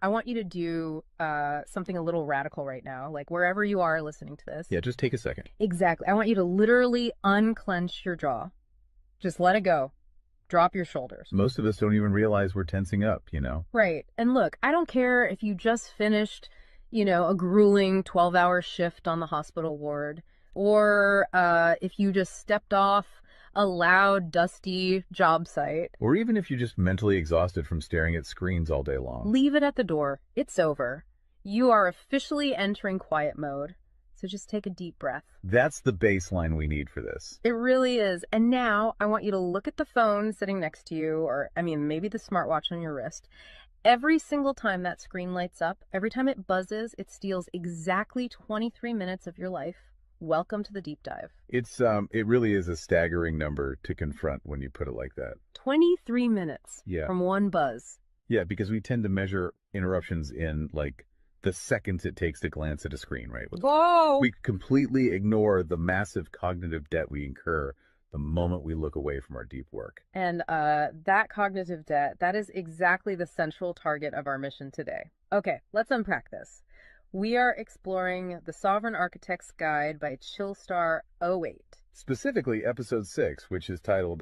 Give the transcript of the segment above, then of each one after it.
I want you to do something a little radical right now, like wherever you are listening to this. Yeah, just take a second. Exactly. I want you to literally unclench your jaw. Just let it go. Drop your shoulders. Most of us don't even realize we're tensing up, you know? Right. And look, I don't care if you just finished, a grueling 12-hour shift on the hospital ward, or if you just stepped off a loud, dusty job site. Or even if you're just mentally exhausted from staring at screens all day long. Leave it at the door. It's over. You are officially entering quiet mode. So just take a deep breath. That's the baseline we need for this. It really is. And now I want you to look at the phone sitting next to you, or maybe the smartwatch on your wrist. Every single time that screen lights up, every time it buzzes, it steals exactly 23 minutes of your life. Welcome to the deep dive. It really is a staggering number to confront when you put it like that. 23 minutes Yeah. from one buzz. Yeah, because we tend to measure interruptions in like the seconds it takes to glance at a screen, right? Whoa! We completely ignore the massive cognitive debt we incur the moment we look away from our deep work. And that cognitive debt, that is exactly the central target of our mission today. Okay, let's unpack this. We are exploring The Sovereign Architect's Guide by Chillstar 08. Specifically, episode 6, which is titled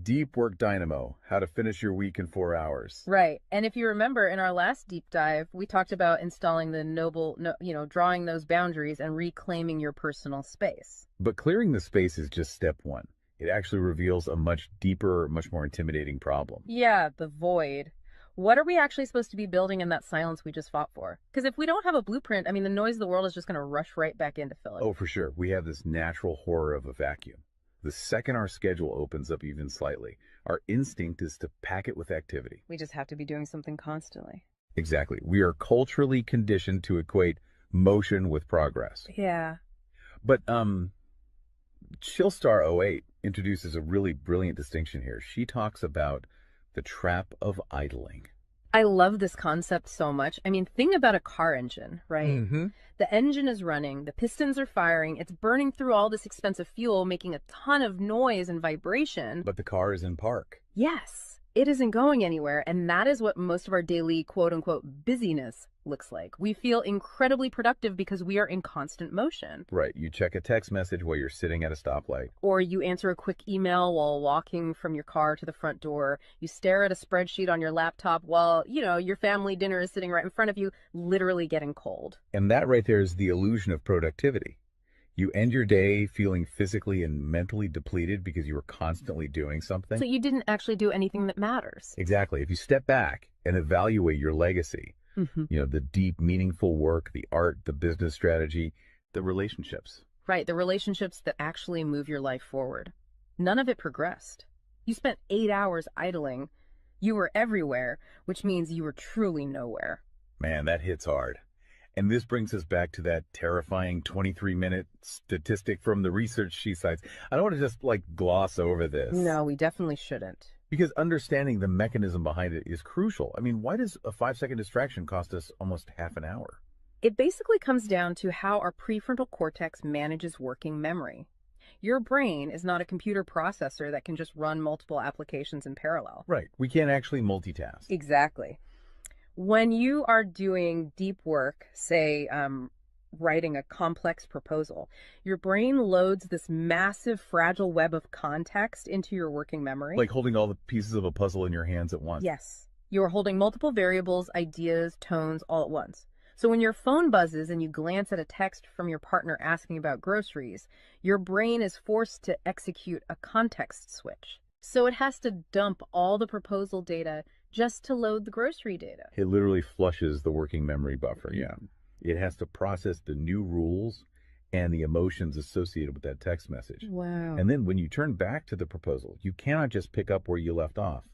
Deep Work Dynamo, How to Finish Your Week in 4 Hours. Right. And if you remember in our last deep dive, we talked about installing drawing those boundaries and reclaiming your personal space. But clearing the space is just step 1. It actually reveals a much deeper, much more intimidating problem. Yeah, the void. What are we actually supposed to be building in that silence we just fought for? Because if we don't have a blueprint, the noise of the world is just going to rush right back in to fill it. Oh, for sure. We have this natural horror of a vacuum. The second our schedule opens up even slightly, our instinct is to pack it with activity. We just have to be doing something constantly. Exactly. We are culturally conditioned to equate motion with progress. Yeah. But Chillstar 08 introduces a really brilliant distinction here. She talks about the trap of idling. I love this concept so much. Think about a car engine, right? Mm-hmm. The engine is running, the pistons are firing, it's burning through all this expensive fuel, making a ton of noise and vibration. But the car is in park. Yes, it isn't going anywhere, and that is what most of our daily quote-unquote busyness looks like. We feel incredibly productive because we are in constant motion. Right. You check a text message while you're sitting at a stoplight. Or you answer a quick email while walking from your car to the front door. You stare at a spreadsheet on your laptop while, your family dinner is sitting right in front of you, literally getting cold. And that right there is the illusion of productivity. You end your day feeling physically and mentally depleted because you were constantly doing something. So you didn't actually do anything that matters. Exactly. If you step back and evaluate your legacy, Mm-hmm. the deep, meaningful work, the art, the business strategy, the relationships. Right, the relationships that actually move your life forward. None of it progressed. You spent 8 hours idling. You were everywhere, which means you were truly nowhere. Man, that hits hard. And this brings us back to that terrifying 23-minute statistic from the research she cites. I don't want to just gloss over this. No, we definitely shouldn't. Because understanding the mechanism behind it is crucial. Why does a 5-second distraction cost us almost half an hour? It basically comes down to how our prefrontal cortex manages working memory. Your brain is not a computer processor that can just run multiple applications in parallel. Right. We can't actually multitask. Exactly. When you are doing deep work, say writing a complex proposal, your brain loads this massive fragile web of context into your working memory. Like holding all the pieces of a puzzle in your hands at once. Yes. You are holding multiple variables, ideas, tones all at once. So when your phone buzzes and you glance at a text from your partner asking about groceries, your brain is forced to execute a context switch. So it has to dump all the proposal data just to load the grocery data. It literally flushes the working memory buffer, yeah. It has to process the new rules and the emotions associated with that text message. Wow. And then when you turn back to the proposal, you cannot just pick up where you left off.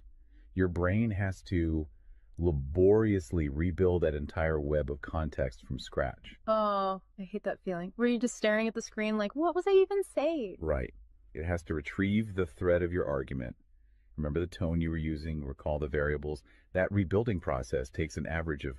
Your brain has to laboriously rebuild that entire web of context from scratch. Oh, I hate that feeling. Were you just staring at the screen like, what was I even saying? Right. It has to retrieve the thread of your argument. Remember the tone you were using, recall the variables. That rebuilding process takes an average of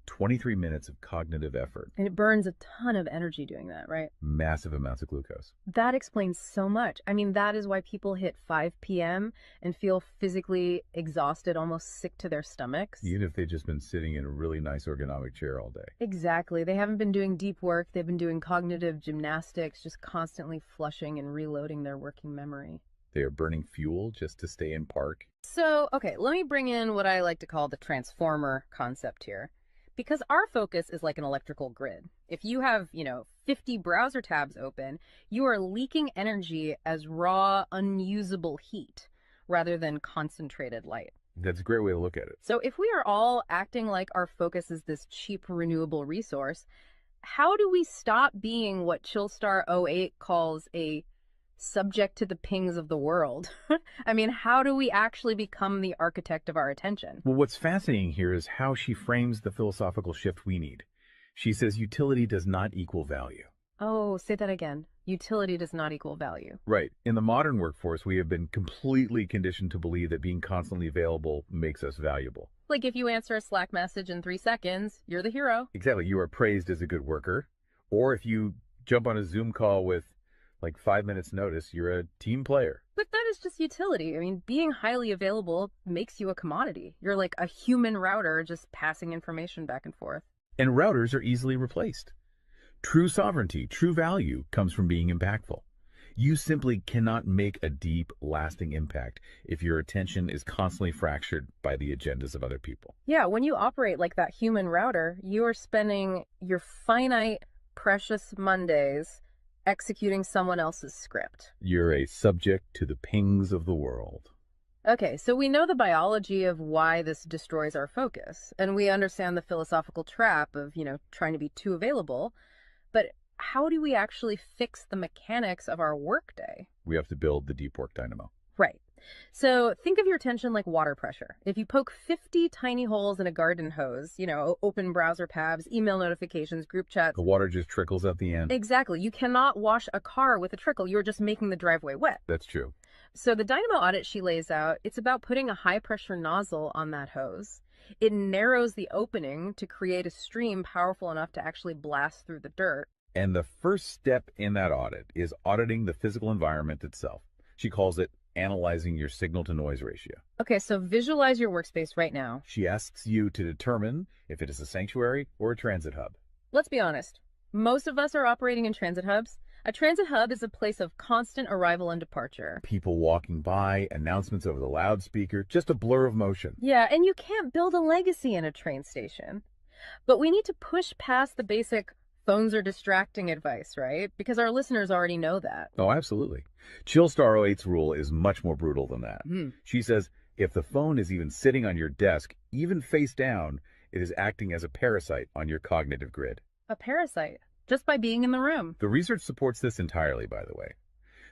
23 minutes of cognitive effort. And it burns a ton of energy doing that, right? Massive amounts of glucose. That explains so much. I mean, that is why people hit 5 p.m. and feel physically exhausted, almost sick to their stomachs. Even if they've just been sitting in a really nice ergonomic chair all day. Exactly. They haven't been doing deep work. They've been doing cognitive gymnastics, just constantly flushing and reloading their working memory. They are burning fuel just to stay in park. So, okay, let me bring in what I like to call the transformer concept here. Because our focus is like an electrical grid. If you have, 50 browser tabs open, you are leaking energy as raw, unusable heat rather than concentrated light. That's a great way to look at it. So if we are all acting like our focus is this cheap renewable resource, how do we stop being what Chillstar 08 calls a subject to the pings of the world? I mean, how do we actually become the architect of our attention? Well, what's fascinating here is how she frames the philosophical shift we need. She says utility does not equal value. Oh, say that again. Utility does not equal value. Right. In the modern workforce, we have been completely conditioned to believe that being constantly available makes us valuable. Like if you answer a Slack message in 3 seconds, you're the hero. Exactly. You are praised as a good worker. Or if you jump on a Zoom call with like 5 minutes notice, you're a team player. But that is just utility. I mean, being highly available makes you a commodity. You're like a human router just passing information back and forth. And routers are easily replaced. True sovereignty, true value comes from being impactful. You simply cannot make a deep, lasting impact if your attention is constantly fractured by the agendas of other people. Yeah, when you operate like that human router, you are spending your finite, precious Mondays executing someone else's script. You're a subject to the pings of the world. Okay, so we know the biology of why this destroys our focus, and we understand the philosophical trap of, trying to be too available, but how do we actually fix the mechanics of our workday? We have to build the deep work dynamo. Right. So think of your attention like water pressure. If you poke 50 tiny holes in a garden hose, open browser tabs, email notifications, group chats. The water just trickles at the end. Exactly. You cannot wash a car with a trickle. You're just making the driveway wet. That's true. So the Dynamo Audit she lays out, it's about putting a high pressure nozzle on that hose. It narrows the opening to create a stream powerful enough to actually blast through the dirt. And the first step in that audit is auditing the physical environment itself. She calls it analyzing your signal to noise ratio. Okay, so visualize your workspace right now. She asks you to determine if it is a sanctuary or a transit hub. Let's be honest. Most of us are operating in transit hubs. A transit hub is a place of constant arrival and departure. People walking by, announcements over the loudspeaker, just a blur of motion. Yeah, and you can't build a legacy in a train station. But we need to push past the basic phones are distracting advice, right? Because our listeners already know that. Oh, absolutely. Chillstar 08's rule is much more brutal than that. She says if the phone is even sitting on your desk, even face down, it is acting as a parasite on your cognitive grid. A parasite, just by being in the room. The research supports this entirely, by the way.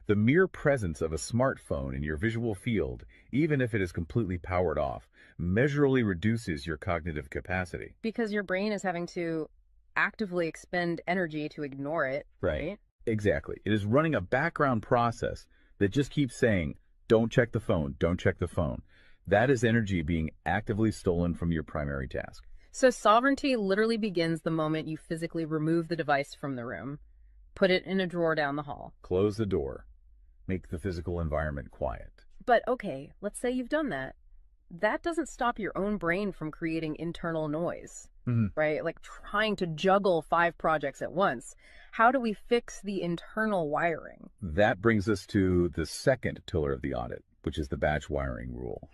The mere presence of a smartphone in your visual field, even if it is completely powered off, measurably reduces your cognitive capacity. Because your brain is having to actively expend energy to ignore it, right? Exactly. It is running a background process that just keeps saying, don't check the phone, don't check the phone. That is energy being actively stolen from your primary task. So sovereignty literally begins the moment you physically remove the device from the room, put it in a drawer down the hall. Close the door. Make the physical environment quiet. But okay, let's say you've done that. That doesn't stop your own brain from creating internal noise, right? Like trying to juggle 5 projects at once. How do we fix the internal wiring? That brings us to the second pillar of the audit, which is the batch wiring rule.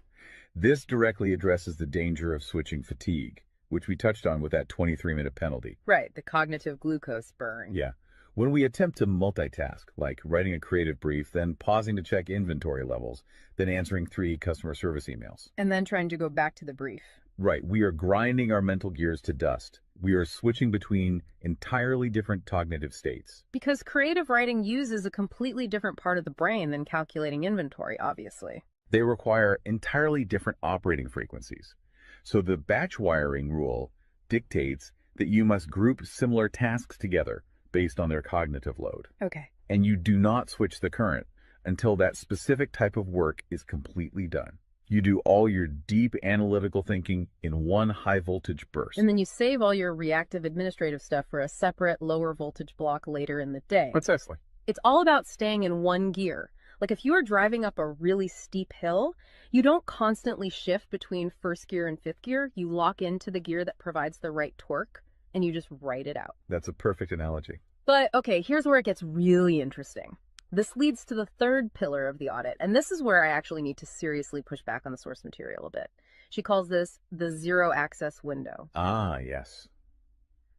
This directly addresses the danger of switching fatigue, which we touched on with that 23-minute penalty. Right, the cognitive glucose burn. Yeah. When we attempt to multitask, like writing a creative brief, then pausing to check inventory levels, then answering 3 customer service emails. And then trying to go back to the brief. Right. We are grinding our mental gears to dust. We are switching between entirely different cognitive states. Because creative writing uses a completely different part of the brain than calculating inventory, obviously. They require entirely different operating frequencies. So the batch wiring rule dictates that you must group similar tasks together based on their cognitive load. Okay. And you do not switch the current until that specific type of work is completely done. You do all your deep analytical thinking in one high voltage burst. And then you save all your reactive administrative stuff for a separate lower voltage block later in the day. Precisely. It's all about staying in one gear. Like if you are driving up a really steep hill, you don't constantly shift between first gear and fifth gear. You lock into the gear that provides the right torque and you just ride it out. That's a perfect analogy. But okay, here's where it gets really interesting. This leads to the third pillar of the audit, and this is where I actually need to seriously push back on the source material a bit. She calls this the zero access window. Ah, yes.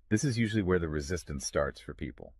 This is usually where the resistance starts for people.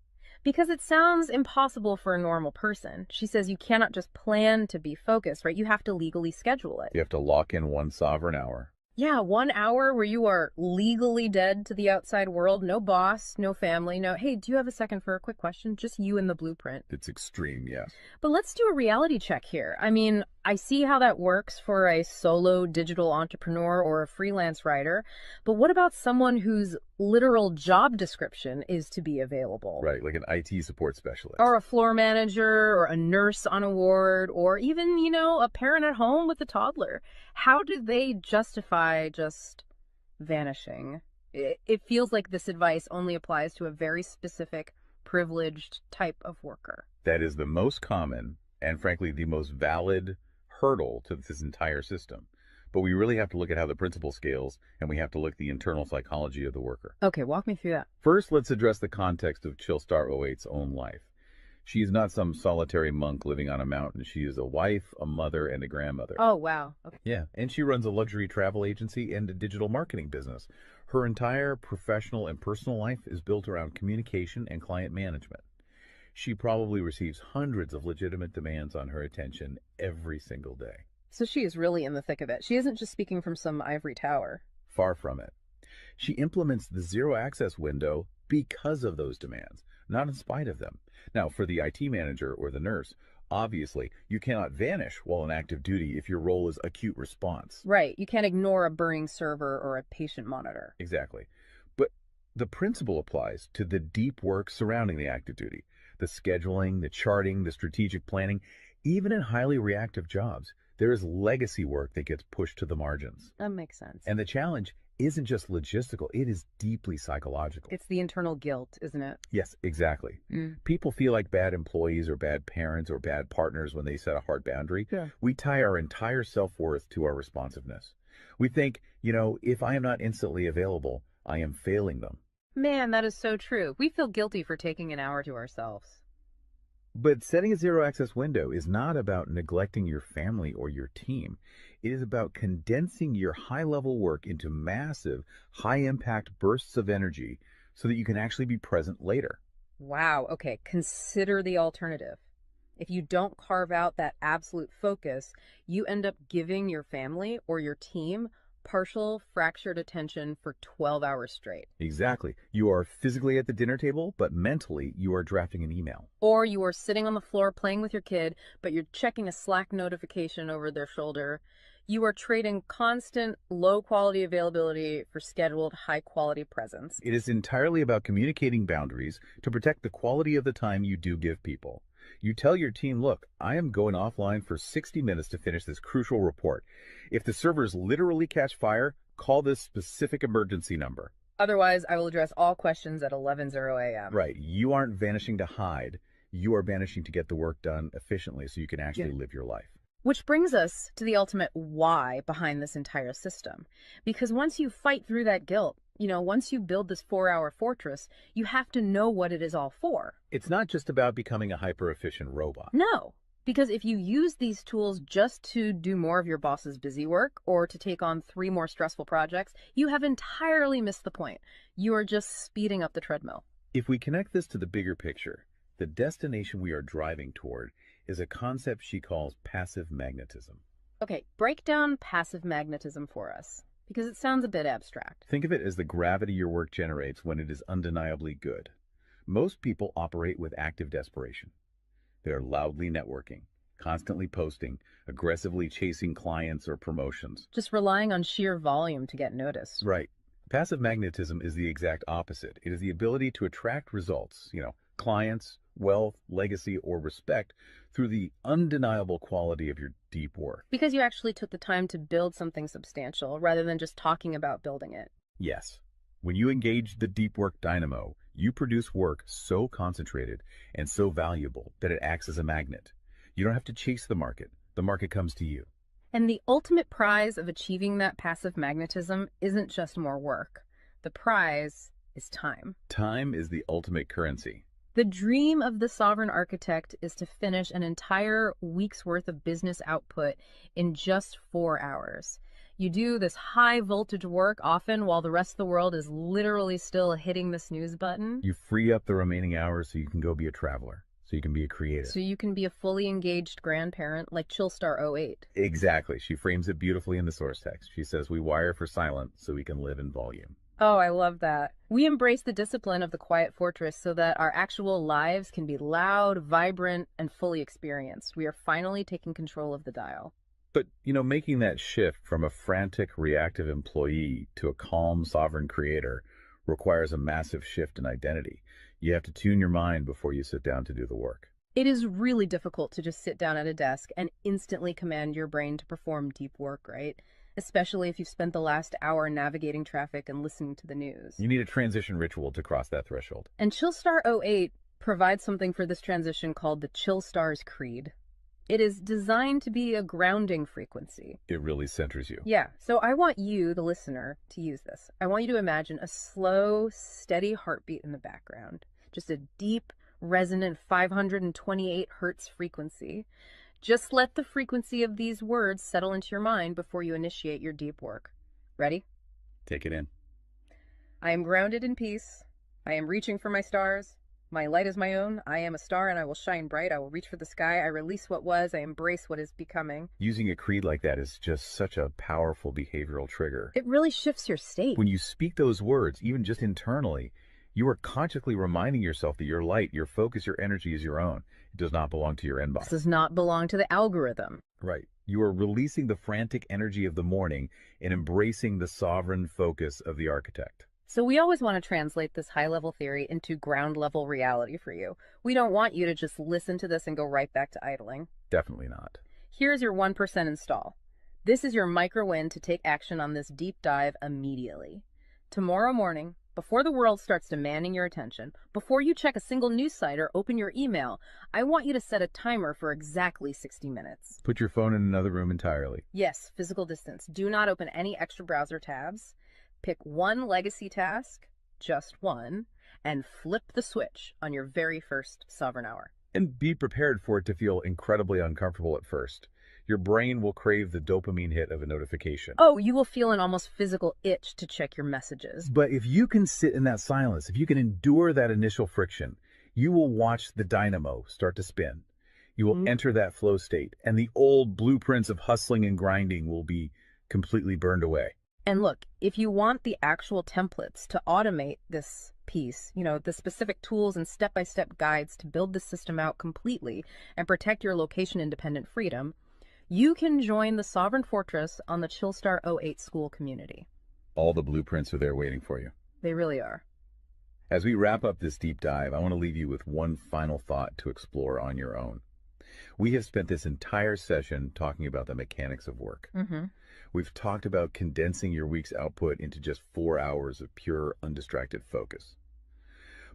Because it sounds impossible for a normal person. She says you cannot just plan to be focused, right? You have to legally schedule it. You have to lock in one sovereign hour. Yeah, 1 hour where you are legally dead to the outside world. No boss, no family, no, hey, do you have a second for a quick question? Just you and the blueprint. It's extreme, yes. But let's do a reality check here. I mean, I see how that works for a solo digital entrepreneur or a freelance writer, but what about someone whose literal job description is to be available? Right, like an IT support specialist. Or a floor manager, or a nurse on a ward, or even, a parent at home with a toddler. How do they justify just vanishing? It feels like this advice only applies to a very specific, privileged type of worker. That is the most common and, frankly, the most valid hurdle to this entire system. But we really have to look at how the principle scales, and we have to look at the internal psychology of the worker. Okay, walk me through that. First, let's address the context of Chillstar '08's own life. She is not some solitary monk living on a mountain. She is a wife, a mother, and a grandmother. Oh, wow. Okay. Yeah, and she runs a luxury travel agency and a digital marketing business. Her entire professional and personal life is built around communication and client management. She probably receives hundreds of legitimate demands on her attention every single day. So she is really in the thick of it. She isn't just speaking from some ivory tower. Far from it. She implements the zero access window because of those demands, not in spite of them. Now, for the IT manager or the nurse, obviously, you cannot vanish while on active duty if your role is acute response. Right. You can't ignore a burning server or a patient monitor. Exactly. But the principle applies to the deep work surrounding the active duty. The scheduling, the charting, the strategic planning. Even in highly reactive jobs, there is legacy work that gets pushed to the margins. That makes sense. And the challenge isn't just logistical, it is deeply psychological. It's the internal guilt, isn't it? Yes, exactly. People feel like bad employees or bad parents or bad partners when they set a hard boundary. Yeah. We tie our entire self-worth to our responsiveness. We think, if I am not instantly available, I am failing them. Man, that is so true. We feel guilty for taking an hour to ourselves. But setting a zero access window is not about neglecting your family or your team. It is about condensing your high level work into massive, high impact bursts of energy so that you can actually be present later. Wow. Okay. Consider the alternative. If you don't carve out that absolute focus, you end up giving your family or your team partial fractured attention for 12 hours straight. Exactly. You are physically at the dinner table, but mentally you are drafting an email. Or you are sitting on the floor playing with your kid, but you're checking a Slack notification over their shoulder. You are trading constant low quality availability for scheduled high quality presence. It is entirely about communicating boundaries to protect the quality of the time you do give people. You tell your team, look, I am going offline for 60 minutes to finish this crucial report. If the servers literally catch fire, call this specific emergency number. Otherwise, I will address all questions at 11:00 a.m. Right. You aren't vanishing to hide. You are vanishing to get the work done efficiently so you can actually live your life. Which brings us to the ultimate why behind this entire system. Because once you fight through that guilt, once you build this 4-hour fortress, you have to know what it is all for. It's not just about becoming a hyper-efficient robot. No, because if you use these tools just to do more of your boss's busy work or to take on 3 more stressful projects, you have entirely missed the point. You are just speeding up the treadmill. If we connect this to the bigger picture, the destination we are driving toward is a concept she calls passive magnetism. Okay, break down passive magnetism for us, because it sounds a bit abstract. Think of it as the gravity your work generates when it is undeniably good. Most people operate with active desperation. They're loudly networking, constantly posting, aggressively chasing clients or promotions. Just relying on sheer volume to get noticed. Right. Passive magnetism is the exact opposite. It is the ability to attract results, clients, wealth, legacy, or respect through the undeniable quality of your deep work. Because you actually took the time to build something substantial rather than just talking about building it. Yes. When you engage the deep work dynamo, you produce work so concentrated and so valuable that it acts as a magnet. You don't have to chase the market comes to you. And the ultimate prize of achieving that passive magnetism isn't just more work. The prize is time. Time is the ultimate currency. The dream of the sovereign architect is to finish an entire week's worth of business output in just 4 hours. You do this high voltage work often while the rest of the world is literally still hitting the snooze button. You free up the remaining hours so you can go be a traveler, so you can be a creator. So you can be a fully engaged grandparent like Chillstar 08. Exactly. She frames it beautifully in the source text. She says, we wire for silent so we can live in volume. Oh, I love that. We embrace the discipline of the quiet fortress so that our actual lives can be loud, vibrant, and fully experienced. We are finally taking control of the dial. But, making that shift from a frantic, reactive employee to a calm, sovereign creator requires a massive shift in identity. You have to tune your mind before you sit down to do the work. It is really difficult to just sit down at a desk and instantly command your brain to perform deep work, right? Especially if you've spent the last hour navigating traffic and listening to the news. You need a transition ritual to cross that threshold. And Chillstar 08 provides something for this transition called the Chillstar's Creed. It is designed to be a grounding frequency. It really centers you. Yeah, so I want you, the listener, to use this. I want you to imagine a slow, steady heartbeat in the background. Just a deep, resonant 528 hertz frequency. Just let the frequency of these words settle into your mind before you initiate your deep work. Ready? Take it in. I am grounded in peace. I am reaching for my stars. My light is my own. I am a star and I will shine bright. I will reach for the sky. I release what was. I embrace what is becoming. Using a creed like that is just such a powerful behavioral trigger. It really shifts your state. When you speak those words, even just internally, you are consciously reminding yourself that your light, your focus, your energy is your own. It does not belong to your inbox. This does not belong to the algorithm. Right. You are releasing the frantic energy of the morning and embracing the sovereign focus of the architect. So we always want to translate this high-level theory into ground-level reality for you. We don't want you to just listen to this and go right back to idling. Definitely not. Here's your 1% install. This is your micro-win to take action on this deep dive immediately. Tomorrow morning, before the world starts demanding your attention, before you check a single news site or open your email, I want you to set a timer for exactly 60 minutes. Put your phone in another room entirely. Yes, physical distance. Do not open any extra browser tabs. Pick one legacy task, just one, and flip the switch on your very first sovereign hour. And be prepared for it to feel incredibly uncomfortable at first. Your brain will crave the dopamine hit of a notification. Oh, you will feel an almost physical itch to check your messages. But if you can sit in that silence, if you can endure that initial friction, you will watch the dynamo start to spin. You will enter that flow state, and the old blueprints of hustling and grinding will be completely burned away. And look, if you want the actual templates to automate this piece, the specific tools and step-by-step guides to build the system out completely and protect your location-independent freedom, you can join the Sovereign Fortress on the Chillstar 08 school community. All the blueprints are there waiting for you. They really are. As we wrap up this deep dive, I want to leave you with one final thought to explore on your own. We have spent this entire session talking about the mechanics of work. We've talked about condensing your week's output into just 4 hours of pure, undistracted focus.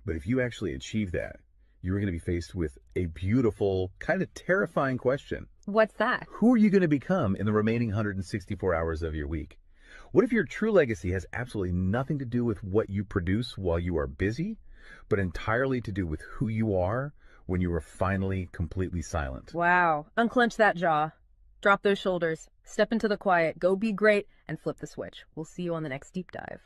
But if you actually achieve that, you're going to be faced with a beautiful, kind of terrifying question. What's that? Who are you going to become in the remaining 164 hours of your week? What if your true legacy has absolutely nothing to do with what you produce while you are busy, but entirely to do with who you are when you are finally completely silent? Wow. Unclench that jaw. Drop those shoulders. Step into the quiet. Go be great and flip the switch. We'll see you on the next deep dive.